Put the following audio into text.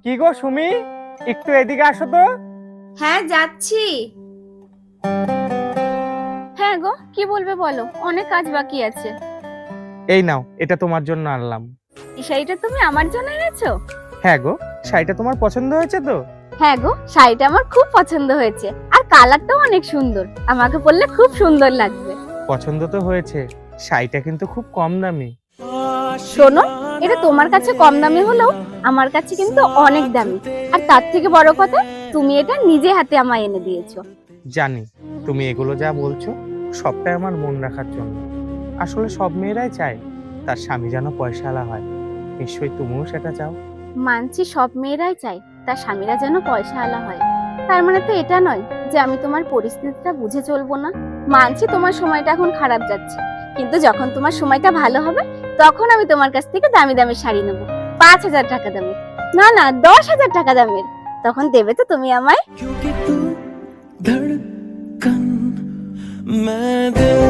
কি গো সুমি, একটু এদিকে আসো তো। হ্যাঁ যাচ্ছি। হ্যাঁ গো, কি বলবে বলো, অনেক কাজ বাকি আছে। এই নাও, এটা তোমার জন্য আনলাম। এই শাড়িটা তুমি আমার জন্য এনেছো? হ্যাঁ গো, শাড়িটা তোমার পছন্দ হয়েছে তো? হ্যাঁ গো, শাড়িটা আমার খুব পছন্দ হয়েছে, আর কালারটাও অনেক সুন্দর, আমাকে পরলে খুব সুন্দর লাগবে। পছন্দ তো হয়েছে, শাড়িটা কিন্তু খুব কম দামি। শোনো, এটা তোমার কাছে কম দামি হলেও আমার কাছে কিন্তু অনেক দামি। আর তার থেকে বড় কথা, তুমি এটা নিজে হাতে আমায় এনে দিয়েছো। জানি তুমি এগুলো যা বলছো সবটাই আমার মন রাখার জন্য। আসলে সব মেয়েরাই চায় তার স্বামী যেন পয়সাওয়ালা হয়। নিশ্চয়ই তুমিও সেটা চাও। মানছি, সব মেয়েরাই চায় তার স্বামীরা যেন পয়সাওয়ালা হয়। তার মানে তো এটা নয় যে আমি তোমার পরিস্থিতিটা বুঝে চলবো না। মানছি তোমার সময়টা এখন খারাপ যাচ্ছে, কিন্তু যখন তোমার সময়টা ভালো হবে তখন আমি তোমার কাছ থেকে দামি দামি শাড়ি নেবো, 5,000 টাকা দামের, না না 10,000 টাকা দামের। তখন দেবে তো তুমি আমায়? क्योंकि तू धड़कन मैं दिल